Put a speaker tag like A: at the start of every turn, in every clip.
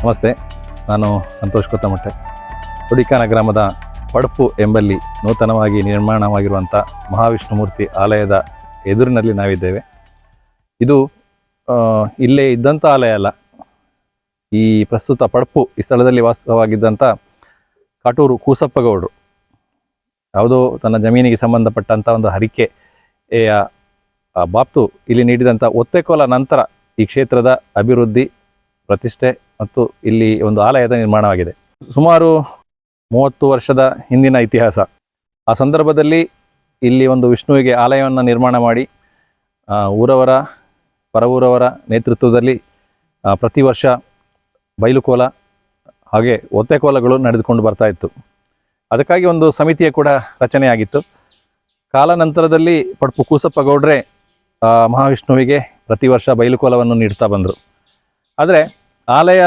A: ನಮಸ್ತೆ, ನಾನು ಸಂತೋಷ್ ಕೊತ್ತಮಟ್ಟೆ. ಉಡಿಕಾನ ಗ್ರಾಮದ ಪಡಪು ಎಂಬಲ್ಲಿ ನೂತನವಾಗಿ ನಿರ್ಮಾಣವಾಗಿರುವಂಥ ಮಹಾವಿಷ್ಣುಮೂರ್ತಿ ಆಲಯದ ಎದುರಿನಲ್ಲಿ ನಾವಿದ್ದೇವೆ. ಇದು ಇಲ್ಲೇ ಇದ್ದಂಥ ಆಲಯ ಅಲ್ಲ. ಈ ಪ್ರಸ್ತುತ ಪಡಪು ಈ ಸ್ಥಳದಲ್ಲಿ ವಾಸವಾಗಿದ್ದಂಥ ಕಾಟೂರು ಕೂಸಪ್ಪಗೌಡರು ಯಾವುದೋ ತನ್ನ ಜಮೀನಿಗೆ ಸಂಬಂಧಪಟ್ಟಂಥ ಒಂದು ಹರಿಕೆಯ ಬಾಪ್ತು ಇಲ್ಲಿ ನೀಡಿದಂಥ ಒತ್ತೆಕೋಲ ನಂತರ ಈ ಕ್ಷೇತ್ರದ ಅಭಿವೃದ್ಧಿ, ಪ್ರತಿಷ್ಠೆ ಮತ್ತು ಇಲ್ಲಿ ಒಂದು ಆಲಯದ ನಿರ್ಮಾಣವಾಗಿದೆ. ಸುಮಾರು 30 ವರ್ಷದ ಹಿಂದಿನ ಇತಿಹಾಸ. ಆ ಸಂದರ್ಭದಲ್ಲಿ ಇಲ್ಲಿ ಒಂದು ವಿಷ್ಣುವಿಗೆ ಆಲಯವನ್ನು ನಿರ್ಮಾಣ ಮಾಡಿ ಊರವರ ಪರವೂರವರ ನೇತೃತ್ವದಲ್ಲಿ ಪ್ರತಿ ವರ್ಷ ಬೈಲುಕೋಲ ಹಾಗೆ ಒತ್ತೆಕೋಲಗಳು ನಡೆದುಕೊಂಡು ಬರ್ತಾ ಇತ್ತು. ಅದಕ್ಕಾಗಿ ಒಂದು ಸಮಿತಿಯ ಕೂಡ ರಚನೆಯಾಗಿತ್ತು. ಕಾಲಾನಂತರದಲ್ಲಿ ಪಡಪು ಕೂಸಪ್ಪಗೌಡ್ರೆ ಮಹಾವಿಷ್ಣುವಿಗೆ ಪ್ರತಿ ವರ್ಷ ಬೈಲುಕೋಲವನ್ನು ನೀಡ್ತಾ ಬಂದರು. ಆದರೆ ಆಲಯ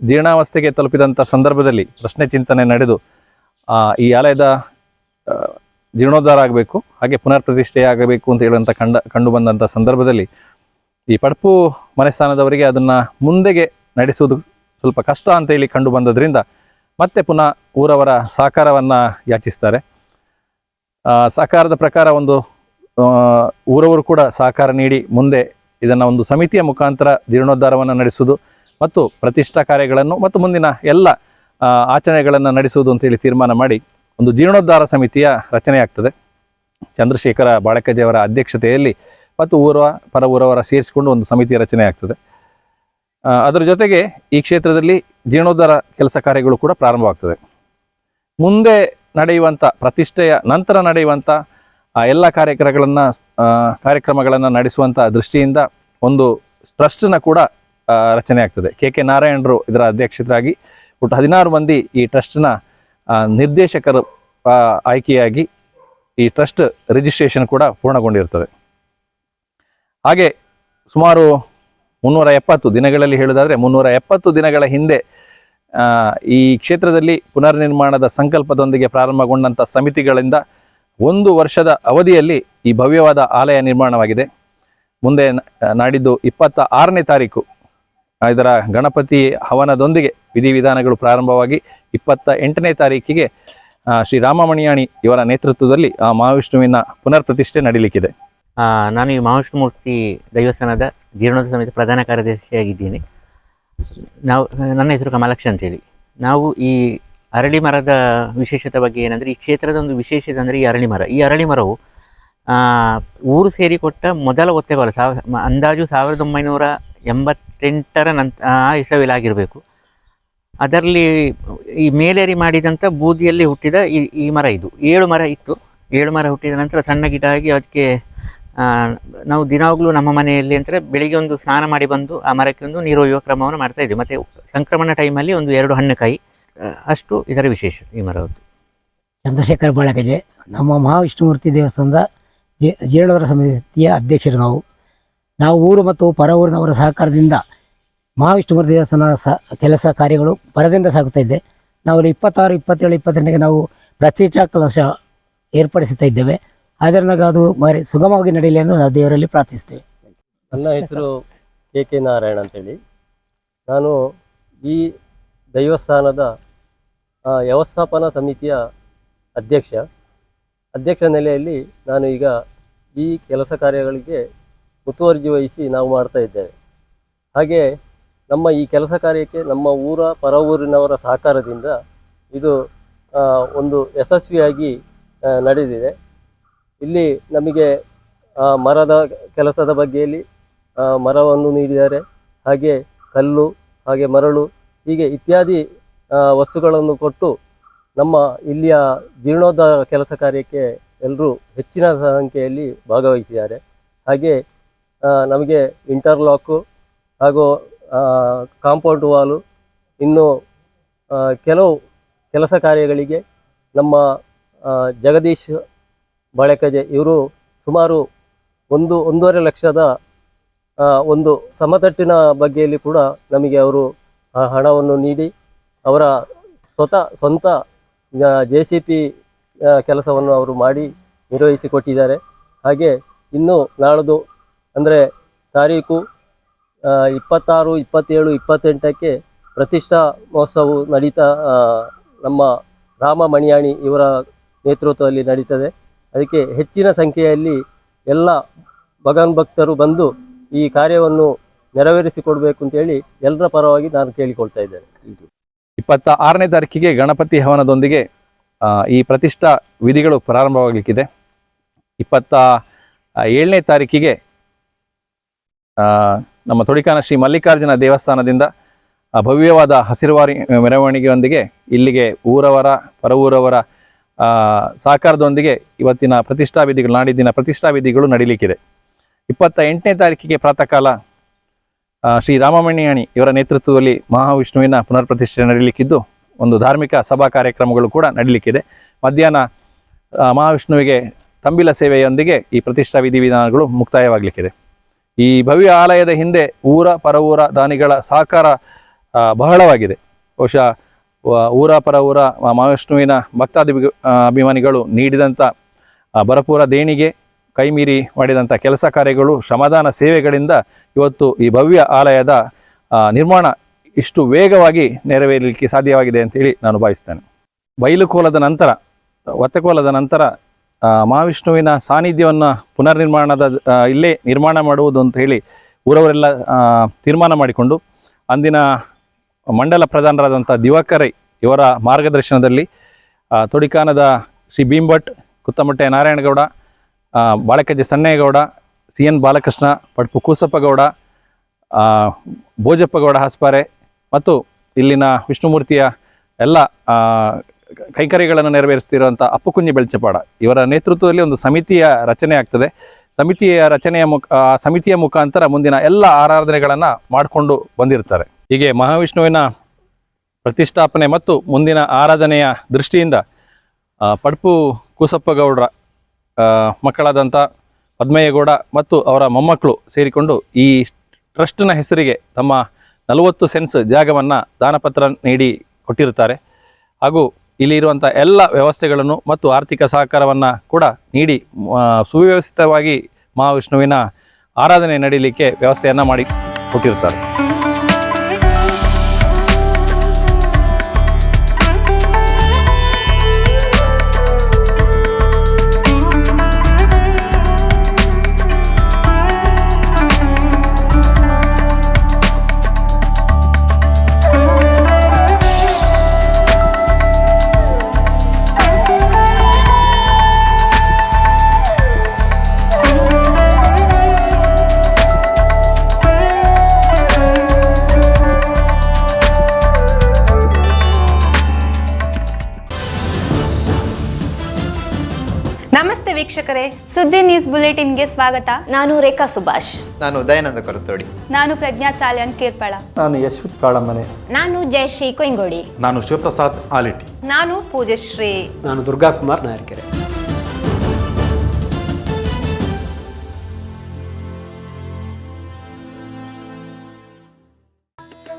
A: ಜೀರ್ಣಾವಸ್ಥೆಗೆ ತಲುಪಿದಂಥ ಸಂದರ್ಭದಲ್ಲಿ ಪ್ರಶ್ನೆ ಚಿಂತನೆ ನಡೆದು ಈ ಆಲಯದ ಜೀರ್ಣೋದ್ಧಾರ ಆಗಬೇಕು, ಹಾಗೆ ಪುನರ್ ಪ್ರತಿಷ್ಠೆಯಾಗಬೇಕು ಅಂತ ಹೇಳುವಂಥ ಕಂಡು ಬಂದಂಥ ಸಂದರ್ಭದಲ್ಲಿ ಈ ಪಡಪು ಮನೆಸ್ಥಾನದವರಿಗೆ ಅದನ್ನು ಮುಂದೆಗೆ ನಡೆಸುವುದು ಸ್ವಲ್ಪ ಕಷ್ಟ ಅಂತೇಳಿ ಕಂಡು ಬಂದದ್ರಿಂದ ಮತ್ತೆ ಪುನಃ ಊರವರ ಸಹಕಾರವನ್ನು ಯಾಚಿಸ್ತಾರೆ. ಸಹಕಾರದ ಪ್ರಕಾರ ಒಂದು ಊರವರು ಕೂಡ ಸಹಕಾರ ನೀಡಿ ಮುಂದೆ ಇದನ್ನು ಒಂದು ಸಮಿತಿಯ ಮುಖಾಂತರ ಜೀರ್ಣೋದ್ಧಾರವನ್ನು ನಡೆಸುವುದು ಮತ್ತು ಪ್ರತಿಷ್ಠಾ ಕಾರ್ಯಗಳನ್ನು ಮತ್ತು ಮುಂದಿನ ಎಲ್ಲ ಆಚರಣೆಗಳನ್ನು ನಡೆಸುವುದು ಅಂತೇಳಿ ತೀರ್ಮಾನ ಮಾಡಿ ಒಂದು ಜೀರ್ಣೋದ್ಧಾರ ಸಮಿತಿಯ ರಚನೆಯಾಗ್ತದೆ. ಚಂದ್ರಶೇಖರ ಬಾಳಕಜೆಯವರ ಅಧ್ಯಕ್ಷತೆಯಲ್ಲಿ ಮತ್ತು ಪರ ಊರವರ ಸೇರಿಸಿಕೊಂಡು ಒಂದು ಸಮಿತಿಯ ರಚನೆ ಆಗ್ತದೆ. ಅದರ ಜೊತೆಗೆ ಈ ಕ್ಷೇತ್ರದಲ್ಲಿ ಜೀರ್ಣೋದ್ಧಾರ ಕೆಲಸ ಕಾರ್ಯಗಳು ಕೂಡ ಪ್ರಾರಂಭವಾಗ್ತದೆ. ಮುಂದೆ ನಡೆಯುವಂಥ ಪ್ರತಿಷ್ಠೆಯ ನಂತರ ನಡೆಯುವಂಥ ಎಲ್ಲ ಕಾರ್ಯಕ್ರಮಗಳನ್ನು ನಡೆಸುವಂಥ ದೃಷ್ಟಿಯಿಂದ ಒಂದು ಟ್ರಸ್ಟನ್ನು ಕೂಡ ರಚನೆ ಆಗ್ತದೆ. ಕೆ ನಾರಾಯಣರು ಇದರ ಅಧ್ಯಕ್ಷರಾಗಿ ಒಟ್ಟು 16 ಮಂದಿ ಈ ಟ್ರಸ್ಟ್ನ ನಿರ್ದೇಶಕರು ಆಯ್ಕೆಯಾಗಿ ಈ ಟ್ರಸ್ಟ್ ರಿಜಿಸ್ಟ್ರೇಷನ್ ಕೂಡ ಪೂರ್ಣಗೊಂಡಿರ್ತದೆ. ಹಾಗೆ ಸುಮಾರು 370 ದಿನಗಳಲ್ಲಿ ಹೇಳುವುದಾದರೆ 370 ದಿನಗಳ ಹಿಂದೆ ಈ ಕ್ಷೇತ್ರದಲ್ಲಿ ಪುನರ್ನಿರ್ಮಾಣದ ಸಂಕಲ್ಪದೊಂದಿಗೆ ಪ್ರಾರಂಭಗೊಂಡಂಥ ಸಮಿತಿಗಳಿಂದ 1 ವರ್ಷದ ಅವಧಿಯಲ್ಲಿ ಈ ಭವ್ಯವಾದ ಆಲಯ ನಿರ್ಮಾಣವಾಗಿದೆ. ಮುಂದೆ ನಾಡಿದ್ದು 26ನೇ ತಾರೀಕು ಇದರ ಗಣಪತಿ ಹವನದೊಂದಿಗೆ ವಿಧಿವಿಧಾನಗಳು ಪ್ರಾರಂಭವಾಗಿ 28ನೇ ತಾರೀಕಿಗೆ ಶ್ರೀ ರಾಮಮಣಿಯಾಣಿ ಇವರ ನೇತೃತ್ವದಲ್ಲಿ ಆ ಮಹಾವಿಷ್ಣುವಿನ ಪುನರ್ ಪ್ರತಿಷ್ಠೆ ನಡೀಲಿಕ್ಕಿದೆ.
B: ನಾನು ಈ ಮಹಾವಿಷ್ಣುಮೂರ್ತಿ ದೈವಸ್ಥಾನದ ಜೀರ್ಣೋದ್ಧಾರ ಸಮಿತಿ ಪ್ರಧಾನ ಕಾರ್ಯದರ್ಶಿಯಾಗಿದ್ದೀನಿ. ನನ್ನ ಹೆಸರು ಕಮಲಾಕ್ಷ ಅಂತೇಳಿ. ನಾವು ಈ ಅರಳಿ ಮರದ ವಿಶೇಷತೆ ಬಗ್ಗೆ ಏನಂದರೆ, ಈ ಕ್ಷೇತ್ರದ ಒಂದು ವಿಶೇಷತೆ ಅಂದರೆ ಈ ಅರಳಿ ಮರ. ಈ ಅರಳಿ ಮರವು ಊರು ಸೇರಿಕೊಟ್ಟ ಮೊದಲ ಒತ್ತೆಕೋಲ ಅಂದಾಜು 1988 ಇಸವಿಯಲ್ಲಿ ಆಗಿರಬೇಕು. ಅದರಲ್ಲಿ ಈ ಮೇಲೇರಿ ಮಾಡಿದಂಥ ಬೂದಿಯಲ್ಲಿ ಹುಟ್ಟಿದ ಈ ಮರ ಇದು. 7 ಮರ ಇತ್ತು. 7 ಮರ ಹುಟ್ಟಿದ ನಂತರ ಸಣ್ಣ ಗಿಡ ಆಗಿ ಅದಕ್ಕೆ ನಾವು ದಿನಾವಾಗಲೂ ನಮ್ಮ ಮನೆಯಲ್ಲಿ ಅಂದರೆ ಬೆಳಿಗ್ಗೆ ಒಂದು ಸ್ನಾನ ಮಾಡಿ ಬಂದು ಆ ಮರಕ್ಕೆ ಒಂದು ನೀರು ಒಯ್ಯುವ ಕ್ರಮವನ್ನು ಮಾಡ್ತಾಯಿದ್ವಿ. ಮತ್ತು ಸಂಕ್ರಮಣ ಟೈಮಲ್ಲಿ ಒಂದು 2 ಹಣ್ಣುಕಾಯಿ, ಅಷ್ಟು ಇದರ ವಿಶೇಷ ಈ ಮರದ್ದು.
C: ಚಂದ್ರಶೇಖರ ಬಾಳಕಜೆ, ನಮ್ಮ ಮಹಾವಿಷ್ಣುಮೂರ್ತಿ ದೇವಸ್ಥಾನದ ಜೀರ್ಣೋದ್ಧಾರ ಸಮಿತಿಯ ಅಧ್ಯಕ್ಷರು. ನಾವು ಊರು ಮತ್ತು ಪರ ಊರಿನವರ ಸಹಕಾರದಿಂದ ಮಹಾವಿಷ್ಣುಮೂರ್ತಿ ದೇವಸ್ಥಾನ ಕೆಲಸ ಕಾರ್ಯಗಳು ಭರದಿಂದ ಸಾಗುತ್ತಾ ಇದ್ದೆ. ನಾವು 26, 27, 28ಕ್ಕೆ ನಾವು ಪ್ರತಿಷ್ಠಾ ಕಲಶ ಏರ್ಪಡಿಸುತ್ತಾ ಇದ್ದೇವೆ. ಆದ್ದರಿಂದ ಅದು ಸುಗಮವಾಗಿ ನಡೆಯಲಿ ಎಂದು ನಾವು ದೇವರಲ್ಲಿ ಪ್ರಾರ್ಥಿಸ್ತೇವೆ.
D: ನನ್ನ ಹೆಸರು ಕೆ ನಾರಾಯಣ ಅಂತೇಳಿ. ನಾನು ಈ ದೈವಸ್ಥಾನದ ವ್ಯವಸ್ಥಾಪನಾ ಸಮಿತಿಯ ಅಧ್ಯಕ್ಷ ನೆಲೆಯಲ್ಲಿ ನಾನು ಈಗ ಈ ಕೆಲಸ ಕಾರ್ಯಗಳಿಗೆ ಮುತುವರ್ಜಿ ವಹಿಸಿ ನಾವು ಮಾಡ್ತಾ ಇದ್ದೇವೆ. ಹಾಗೆ ನಮ್ಮ ಈ ಕೆಲಸ ಕಾರ್ಯಕ್ಕೆ ನಮ್ಮ ಪರ ಊರಿನವರ ಸಹಕಾರದಿಂದ ಇದು ಒಂದು ಯಶಸ್ವಿಯಾಗಿ ನಡೆದಿದೆ. ಇಲ್ಲಿ ನಮಗೆ ಮರದ ಕೆಲಸದ ಬಗ್ಗೆಯಲ್ಲಿ ಮರವನ್ನು ನೀಡಿದ್ದಾರೆ. ಹಾಗೆ ಕಲ್ಲು, ಹಾಗೆ ಮರಳು, ಹೀಗೆ ಇತ್ಯಾದಿ ವಸ್ತುಗಳನ್ನು ಕೊಟ್ಟು ನಮ್ಮ ಇಲ್ಲಿಯ ಜೀರ್ಣೋದ್ಧಾರ ಕೆಲಸ ಕಾರ್ಯಕ್ಕೆ ಎಲ್ಲರೂ ಹೆಚ್ಚಿನ ಸಂಖ್ಯೆಯಲ್ಲಿ ಭಾಗವಹಿಸಿದ್ದಾರೆ. ಹಾಗೆ ನಮಗೆ ಇಂಟರ್ಲಾಕು ಹಾಗೂ ಕಾಂಪೌಂಡ್ ವಾಲು, ಇನ್ನು ಕೆಲವು ಕೆಲಸ ಕಾರ್ಯಗಳಿಗೆ ನಮ್ಮ ಜಗದೀಶ್ ಬಾಳೆಕಜೆ ಇವರು ಸುಮಾರು 1.5 ಲಕ್ಷದ ಒಂದು ಸಮತಟ್ಟಿನ ಬಗ್ಗೆಯಲ್ಲಿ ಕೂಡ ನಮಗೆ ಅವರು ಹಣವನ್ನು ನೀಡಿ ಅವರ ಸ್ವಂತ JCP ಕೆಲಸವನ್ನು ಅವರು ಮಾಡಿ ನಿರ್ವಹಿಸಿಕೊಟ್ಟಿದ್ದಾರೆ. ಹಾಗೆ ಇನ್ನು ನಾಳದು ಅಂದರೆ ತಾರೀಕು 26, 27, 28ಕ್ಕೆ ಪ್ರತಿಷ್ಠಾ ಮಹೋತ್ಸವವು ನಡೀತಾ ನಮ್ಮ ರಾಮ ಮಣಿಯಾಣಿ ಇವರ ನೇತೃತ್ವದಲ್ಲಿ ನಡೀತದೆ. ಅದಕ್ಕೆ ಹೆಚ್ಚಿನ ಸಂಖ್ಯೆಯಲ್ಲಿ ಎಲ್ಲ ಭಗವಾನ್ ಭಕ್ತರು ಬಂದು ಈ ಕಾರ್ಯವನ್ನು ನೆರವೇರಿಸಿಕೊಡ್ಬೇಕು ಅಂತೇಳಿ ಎಲ್ಲರ ಪರವಾಗಿ ನಾನು ಕೇಳಿಕೊಳ್ತಾ ಇದ್ದೇನೆ.
A: 26ನೇ ತಾರೀಕಿಗೆ ಗಣಪತಿ ಹವನದೊಂದಿಗೆ ಈ ಪ್ರತಿಷ್ಠಾ ವಿಧಿಗಳು ಪ್ರಾರಂಭವಾಗಲಿಕ್ಕಿದೆ. 27ನೇ ತಾರೀಕಿಗೆ ನಮ್ಮ ತೊಡಿಕಾನ ಶ್ರೀ ಮಲ್ಲಿಕಾರ್ಜುನ ದೇವಸ್ಥಾನದಿಂದ ಭವ್ಯವಾದ ಹಸಿರುವಾರಿ ಮೆರವಣಿಗೆಯೊಂದಿಗೆ ಇಲ್ಲಿಗೆ ಊರವರ ಪರವೂರವರ ಸಹಕಾರದೊಂದಿಗೆ ಇವತ್ತಿನ ಪ್ರತಿಷ್ಠಾ ವಿಧಿಗಳು, ನಾಡಿದ್ದಿನ ಪ್ರತಿಷ್ಠಾ ವಿಧಿಗಳು ನಡೀಲಿಕ್ಕಿದೆ. 28ನೇ ತಾರೀಕಿಗೆ ಪ್ರಾತಃ ಕಾಲ ಶ್ರೀ ರಾಮಮಣಿಯಾಣಿ ಇವರ ನೇತೃತ್ವದಲ್ಲಿ ಮಹಾವಿಷ್ಣುವಿನ ಪುನರ್ ಪ್ರತಿಷ್ಠೆ ನಡೀಲಿಕ್ಕಿದ್ದು ಒಂದು ಧಾರ್ಮಿಕ ಸಭಾ ಕಾರ್ಯಕ್ರಮಗಳು ಕೂಡ ನಡೀಲಿಕ್ಕಿದೆ. ಮಧ್ಯಾಹ್ನ ಮಹಾವಿಷ್ಣುವಿಗೆ ತಂಬಿಲ ಸೇವೆಯೊಂದಿಗೆ ಈ ಪ್ರತಿಷ್ಠಾ ವಿಧಿವಿಧಾನಗಳು ಮುಕ್ತಾಯವಾಗಲಿಕ್ಕಿದೆ. ಈ ಭವ್ಯ ಆಲಯದ ಹಿಂದೆ ಊರ ಪರವೂರ ದಾನಿಗಳ ಸಹಕಾರ ಬಹಳವಾಗಿದೆ. ಬಹುಶಃ ಊರ ಪರವೂರ ಮಹಾವಿಷ್ಣುವಿನ ಅಭಿಮಾನಿಗಳು ನೀಡಿದಂಥ ಭರಪೂರ ದೇಣಿಗೆ, ಕೈಮೀರಿ ಮಾಡಿದಂಥ ಕೆಲಸ ಕಾರ್ಯಗಳು, ಶ್ರಮದಾನ ಸೇವೆಗಳಿಂದ ಇವತ್ತು ಈ ಭವ್ಯ ಆಲಯದ ನಿರ್ಮಾಣ ಇಷ್ಟು ವೇಗವಾಗಿ ನೆರವೇರಲಿಕ್ಕೆ ಸಾಧ್ಯವಾಗಿದೆ ಅಂತೇಳಿ ನಾನು ಭಾವಿಸ್ತೇನೆ. ಬಯಲುಕೋಲದ ನಂತರ, ಒತ್ತಕೋಲದ ನಂತರ ಮಹಾವಿಷ್ಣುವಿನ ಸಾನ್ನಿಧ್ಯವನ್ನು ಪುನರ್ನಿರ್ಮಾಣದ ಇಲ್ಲೇ ನಿರ್ಮಾಣ ಮಾಡುವುದು ಅಂತ ಹೇಳಿ ಊರವರೆಲ್ಲ ತೀರ್ಮಾನ ಮಾಡಿಕೊಂಡು ಅಂದಿನ ಮಂಡಲ ಪ್ರಧಾನರಾದಂಥ ದಿವಾಕರೈ ಇವರ ಮಾರ್ಗದರ್ಶನದಲ್ಲಿ ತೊಡಿಕಾನದ ಶ್ರೀ ಭೀಂಭಟ್, ಕುತ್ತಮಟ್ಟೆ ನಾರಾಯಣಗೌಡ, ಬಾಳಕಜ್ಜೆ ಸಣ್ಣೇಗೌಡ, CN ಬಾಲಕೃಷ್ಣ, ಪಡ್ಪು ಕೂಸಪ್ಪಗೌಡ, ಭೋಜಪ್ಪಗೌಡ ಹಾಸ್ಪಾರೆ ಮತ್ತು ಇಲ್ಲಿನ ವಿಷ್ಣುಮೂರ್ತಿಯ ಎಲ್ಲ ಕೈಕರ್ಯಗಳನ್ನು ನೆರವೇರಿಸ್ತಿರುವಂಥ ಅಪ್ಪುಕುಂಜಿ ಬೆಳ್ಚಪಾಡ ಇವರ ನೇತೃತ್ವದಲ್ಲಿ ಒಂದು ಸಮಿತಿಯ ರಚನೆ ಆಗ್ತದೆ. ಸಮಿತಿಯ ಮುಖಾಂತರ ಮುಂದಿನ ಎಲ್ಲ ಆರಾಧನೆಗಳನ್ನು ಮಾಡಿಕೊಂಡು ಬಂದಿರ್ತಾರೆ. ಹೀಗೆ ಮಹಾವಿಷ್ಣುವಿನ ಪ್ರತಿಷ್ಠಾಪನೆ ಮತ್ತು ಮುಂದಿನ ಆರಾಧನೆಯ ದೃಷ್ಟಿಯಿಂದ ಪಡ್ಪು ಕೂಸಪ್ಪಗೌಡರ ಮಕ್ಕಳಾದಂಥ ಪದ್ಮಯ್ಯಗೌಡ ಮತ್ತು ಅವರ ಮೊಮ್ಮಕ್ಕಳು ಸೇರಿಕೊಂಡು ಈ ಟ್ರಸ್ಟ್ನ ಹೆಸರಿಗೆ ತಮ್ಮ 40 ಸೆನ್ಸ್ ಜಾಗವನ್ನು ದಾನಪತ್ರ ನೀಡಿ ಕೊಟ್ಟಿರುತ್ತಾರೆ. ಹಾಗೂ ಇಲ್ಲಿರುವಂಥ ಎಲ್ಲ ವ್ಯವಸ್ಥೆಗಳನ್ನು ಮತ್ತು ಆರ್ಥಿಕ ಸಹಕಾರವನ್ನು ಕೂಡ ನೀಡಿ ಸುವ್ಯವಸ್ಥಿತವಾಗಿ ಮಹಾವಿಷ್ಣುವಿನ ಆರಾಧನೆ ನಡೀಲಿಕ್ಕೆ ವ್ಯವಸ್ಥೆಯನ್ನು ಮಾಡಿ ಕೊಟ್ಟಿರ್ತಾರೆ.
E: ನಮಸ್ತೆ ವೀಕ್ಷಕರೇ,
F: ಸುದ್ದಿ ನ್ಯೂಸ್ ಬುಲೆಟಿನ್ಗೆ ಸ್ವಾಗತ.
E: ನಾನು ರೇಖಾ ಸುಭಾಷ್.
G: ನಾನು ದಯಾನಂದ ಕೊರತೋಡಿ.
F: ನಾನು ಪ್ರಜ್ಞಾ ಸಾಲ್ಯನ್ ಕೇರ್ಪಳ.
H: ನಾನು ಯಶ್ವಿತ್ ಕಾಳಮನೆ.
E: ನಾನು ಜಯಶ್ರೀ ಕೊಯ್ಗೋಡಿ.
I: ನಾನು ಶಿವಪ್ರಸಾದ್ ಆಲಿಟಿ.
E: ನಾನು ಪೂಜಶ್ರೀ.
J: ನಾನು ದುರ್ಗಾಕುಮಾರ್ ನಾಯರ್ಕೆರೆ.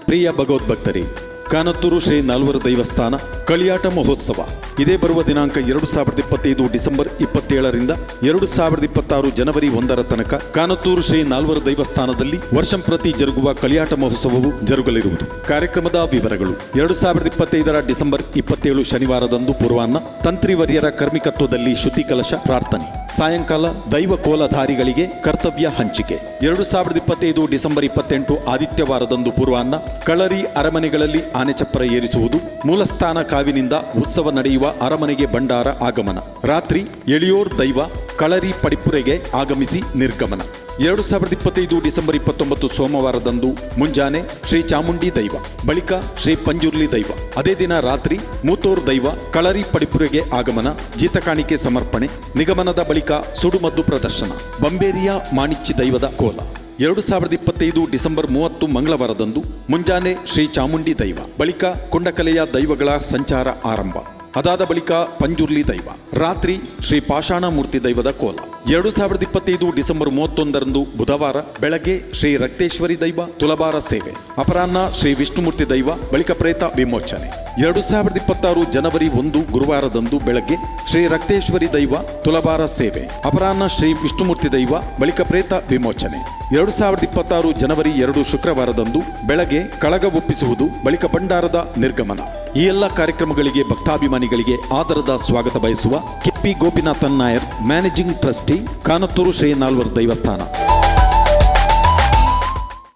I: ಪ್ರಿಯ ಭಗವದ್ಭಕ್ತರೇ, ಕಾನತ್ತೂರು ಶ್ರೀ ನಾಲ್ವರ ದೈವಸ್ಥಾನ ಕಳಿಯಾಟ ಮಹೋತ್ಸವ ಇದೇ ಬರುವ ದಿನಾಂಕ 2025 ಡಿಸೆಂಬರ್ 27ರಿಂದ 2026 ಜನವರಿ 1ರ ತನಕ ಕಾನತ್ತೂರು ಶ್ರೀ ನಾಲ್ವರ ದೈವಸ್ಥಾನದಲ್ಲಿ ವರ್ಷಂಪ್ರತಿ ಜರುಗುವ ಕಳಿಯಾಟ ಮಹೋತ್ಸವವು ಜರುಗಲಿರುವುದು. ಕಾರ್ಯಕ್ರಮದ ವಿವರಗಳು: 2025ರ ಡಿಸೆಂಬರ್ 27 ಶನಿವಾರದಂದು ಪೂರ್ವಾಹ್ನ ತಂತ್ರಿವರ್ಯರ ಕರ್ಮಿಕತ್ವದಲ್ಲಿ ಶುದ್ಧಿ ಕಲಶ ಪ್ರಾರ್ಥನೆ, ಸಾಯಂಕಾಲ ದೈವ ಕೋಲಧಾರಿಗಳಿಗೆ ಕರ್ತವ್ಯ ಹಂಚಿಕೆ. 2025 ಡಿಸೆಂಬರ್ 28 ಆದಿತ್ಯವಾರದಂದು ಪೂರ್ವಾಹ್ನ ಕಳರಿ ಅರಮನೆಗಳಲ್ಲಿ ಆನೆ ಚಪ್ಪರ ಏರಿಸುವುದು, ಮೂಲಸ್ಥಾನ ಕಾವಿನಿಂದ ಉತ್ಸವ ನಡೆಯುವ ಅರಮನೆಗೆ ಭಂಡಾರ ಆಗಮನ, ರಾತ್ರಿ ಎಳಿಯೋರ್ ದೈವ ಕಳರಿ ಪಡಿಪುರೆಗೆ ಆಗಮಿಸಿ ನಿರ್ಗಮನ. 2025 ಡಿಸೆಂಬರ್ 29 ಸೋಮವಾರದಂದು ಮುಂಜಾನೆ ಶ್ರೀ ಚಾಮುಂಡಿ ದೈವ, ಬಳಿಕ ಶ್ರೀ ಪಂಜುರ್ಲಿ ದೈವ, ಅದೇ ದಿನ ರಾತ್ರಿ ಮೂತೋರ್ ದೈವ ಕಳರಿ ಪಡಿಪುರೆಗೆ ಆಗಮನ, ಜೀತಕಾಣಿಕೆ ಸಮರ್ಪಣೆ, ನಿಗಮನದ ಬಳಿಕ ಸುಡುಮದ್ದು ಪ್ರದರ್ಶನ, ಬಂಬೇರಿಯ ಮಾಣಿಚ್ಚಿ ದೈವದ ಕೋಲ. 2025 ಡಿಸೆಂಬರ್ 30 ಮಂಗಳವಾರದಂದು ಮುಂಜಾನೆ ಶ್ರೀ ಚಾಮುಂಡಿ ದೈವ, ಬಳಿಕ ಕೊಂಡಕಲೆಯ ದೈವಗಳ ಸಂಚಾರ ಆರಂಭ, ಅದಾದ ಬಳಿಕ ಪಂಜುರ್ಲಿ ದೈವ, ರಾತ್ರಿ ಶ್ರೀ ಪಾಷಾಣ ಮೂರ್ತಿ ದೈವದ ಕೋಲ. 2025 ಡಿಸೆಂಬರ್ 31ರಂದು ಬುಧವಾರ ಬೆಳಗ್ಗೆ ಶ್ರೀ ರಕ್ತೇಶ್ವರಿ ದೈವ ತುಲಭಾರ ಸೇವೆ, ಅಪರಾಹ್ನ ಶ್ರೀ ವಿಷ್ಣುಮೂರ್ತಿ ದೈವ, ಬಳಿಕ ಪ್ರೇತ ವಿಮೋಚನೆ. 2026 ಜನವರಿ 1 ಗುರುವಾರದಂದು ಬೆಳಗ್ಗೆ ಶ್ರೀ ರಕ್ತೇಶ್ವರಿ ದೈವ ತುಲಭಾರ ಸೇವೆ, ಅಪರಾಹ್ನ ಶ್ರೀ ವಿಷ್ಣುಮೂರ್ತಿ ದೈವ, ಬಳಿಕ ಪ್ರೇತ ವಿಮೋಚನೆ. 2026 ಜನವರಿ 2 ಶುಕ್ರವಾರದಂದು ಬೆಳಗ್ಗೆ ಕಳಗ ಒಪ್ಪಿಸುವುದು, ಬಳಿಕ ಭಂಡಾರದ ನಿರ್ಗಮನ. ಈ ಎಲ್ಲ ಕಾರ್ಯಕ್ರಮಗಳಿಗೆ ಭಕ್ತಾಭಿಮಾನಿಗಳಿಗೆ ಆದರದ ಸ್ವಾಗತ ಬಯಸುವ KP Gopinathan Nair, managing trustee, Kanathur Shri Nalvar ದೈವಸ್ಥಾನ.